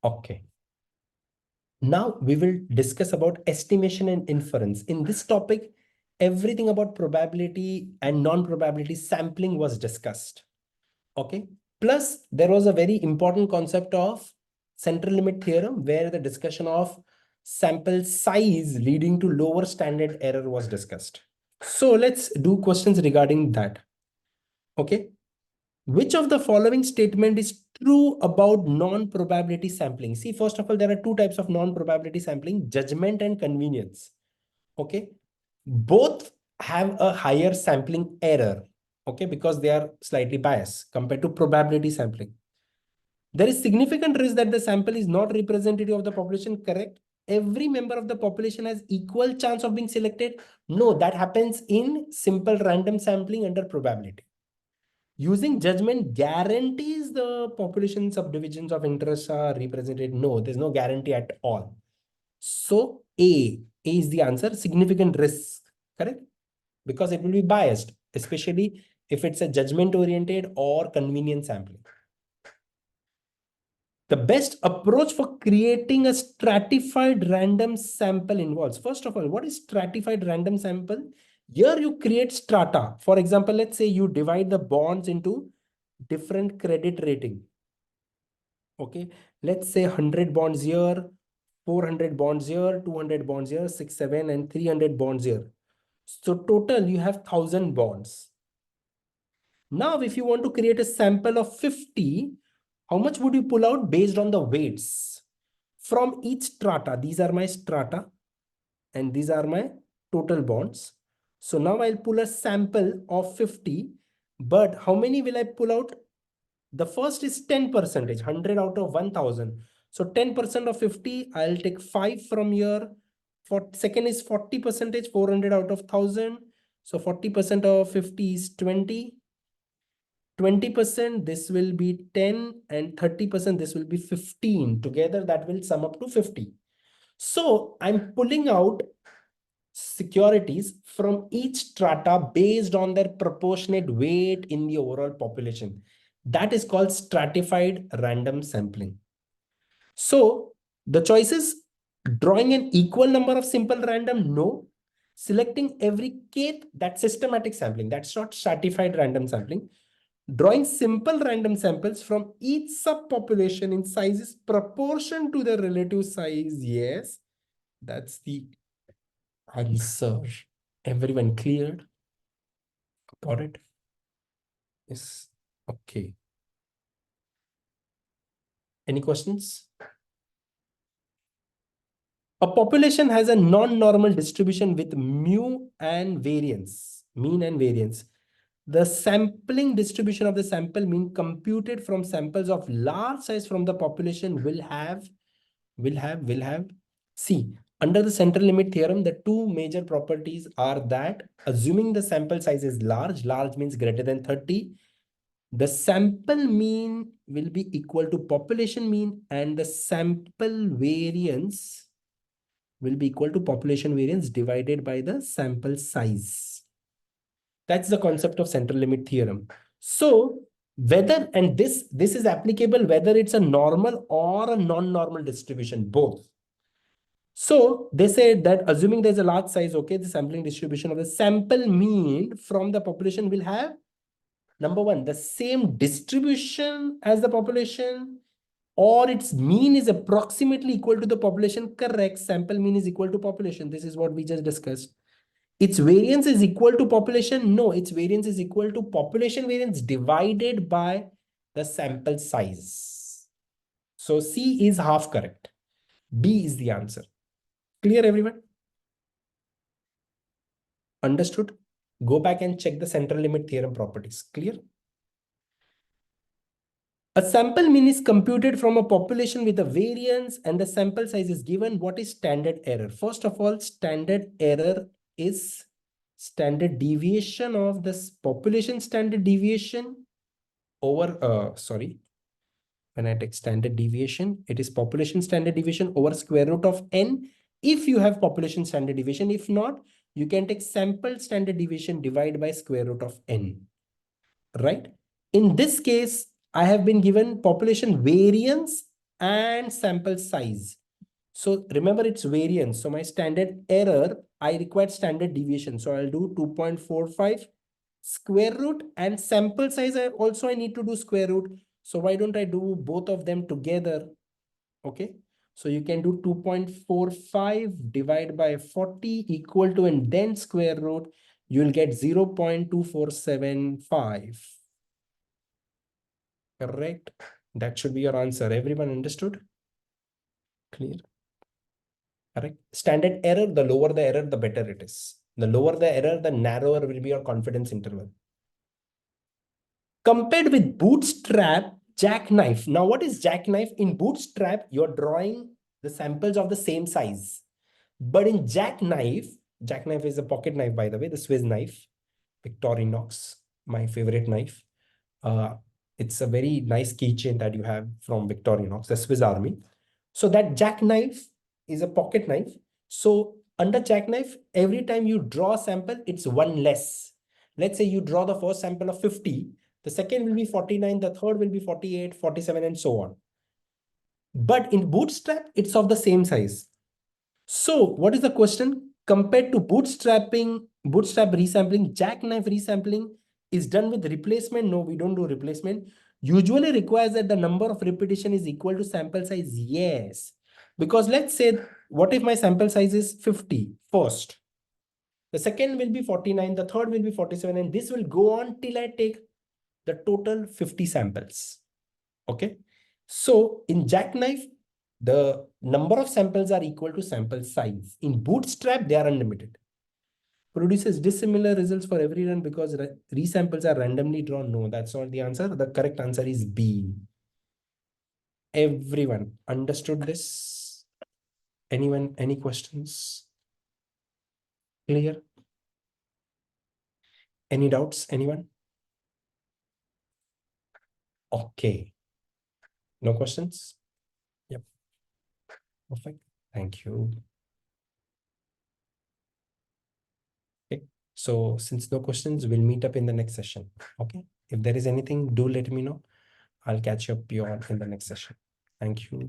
Okay. Now we will discuss about estimation and inference. In this topic, everything about probability and non-probability sampling was discussed. Okay. Plus, there was a very important concept of central limit theorem where the discussion of sample size leading to lower standard error was discussed. So let's do questions regarding that. Okay. Which of the following statement is true about non-probability sampling? See, first of all, there are two types of non-probability sampling, judgment and convenience. Okay. Both have a higher sampling error. Okay, because they are slightly biased compared to probability sampling. There is significant risk that the sample is not representative of the population, correct? Every member of the population has equal chance of being selected. No, that happens in simple random sampling under probability. Using judgment guarantees the population subdivisions of interest are represented. No, there's no guarantee at all. So A is the answer, significant risk, correct? Because it will be biased, especially if it's a judgment oriented or convenience sampling. The best approach for creating a stratified random sample involves, first of all, what is stratified random sample? Here you create strata. For example, let's say you divide the bonds into different credit rating. Okay, let's say 100 bonds here, 400 bonds here, 200 bonds here, 6, 7, and 300 bonds here. So total you have 1000 bonds. Now, if you want to create a sample of 50, how much would you pull out based on the weights? From each strata, these are my strata and these are my total bonds. So now I'll pull a sample of 50, but how many will I pull out? The first is 10%, 100 out of 1000. So 10% of 50, I'll take 5 from here. For second is 40%, 400 out of 1000. So 40% of 50 is 20. 20%, this will be 10, and 30%, this will be 15. Together, that will sum up to 50. So I'm pulling out securities from each strata based on their proportionate weight in the overall population. That is called stratified random sampling. So the choices: drawing an equal number of simple random, no. Selecting every kth, that's systematic sampling. That's not stratified random sampling. Drawing simple random samples from each subpopulation in sizes proportion to the relative size. Yes, that's the answer. Everyone cleared? Got it? Yes. Okay. Any questions? A population has a non-normal distribution with mu and variance, mean and variance. The sampling distribution of the sample mean computed from samples of large size from the population will have. See, under the central limit theorem, the two major properties are that assuming the sample size is large means greater than 30, the sample mean will be equal to population mean, and the sample variance will be equal to population variance divided by the sample size. That's the concept of central limit theorem. So whether, and this is applicable whether it's a normal or a non-normal distribution, both. So they said that assuming there's a large size, okay, the sampling distribution of the sample mean from the population will have, number one, the same distribution as the population, or its mean is approximately equal to the population. Correct. Sample mean is equal to population. This is what we just discussed. Its variance is equal to population. No, its variance is equal to population variance divided by the sample size. So C is half correct. B is the answer. Clear, everyone? Understood? Go back and check the central limit theorem properties. Clear? A sample mean is computed from a population with a variance and the sample size is given. What is standard error? First of all, standard error is standard deviation of this population standard deviation over, when I take standard deviation, it is population standard deviation over square root of n. If you have population standard deviation, if not, you can take sample standard deviation divided by square root of n, right? In this case, I have been given population variance and sample size. So remember it's variance. So my standard error, I require standard deviation. So I'll do 2.45 square root, and sample size I need to do square root. So why don't I do both of them together? Okay. So you can do 2.45 divided by 40 equal to, and then square root, you will get 0.2475. Correct. That should be your answer. Everyone understood? Clear? Correct. Standard error, the lower the error, the better it is. The lower the error, the narrower will be your confidence interval. Compared with Bootstrap, jackknife. Now, what is jackknife? In Bootstrap, you're drawing the samples of the same size. But in jackknife, jackknife is a pocket knife, by the way, the Swiss knife, Victorinox, my favorite knife. Uh, it's a very nice keychain that you have from Victorinox, the Swiss Army. So that jackknife is a pocket knife. So under jackknife, every time you draw a sample, it's one less. Let's say you draw the first sample of 50, the second will be 49, the third will be 48, 47, and so on. But in Bootstrap, it's of the same size. So what is the question? Compared to bootstrap resampling, jackknife resampling is done with replacement. No, we don't do replacement. Usually requires that the number of repetition is equal to sample size. Yes. Because let's say, what if my sample size is 50 first? The second will be 49, the third will be 47, and this will go on till I take the total 50 samples. Okay. So in jackknife, the number of samples are equal to sample size. In Bootstrap, they are unlimited. Produces dissimilar results for every run because resamples are randomly drawn. No, that's not the answer. The correct answer is B. Everyone understood this? Anyone, any questions? Clear? Any doubts? Anyone? Okay. No questions? Yep. Perfect. Thank you. Okay. So since no questions, we'll meet up in the next session. Okay. If there is anything, do let me know. I'll catch up you all in the next session. Thank you.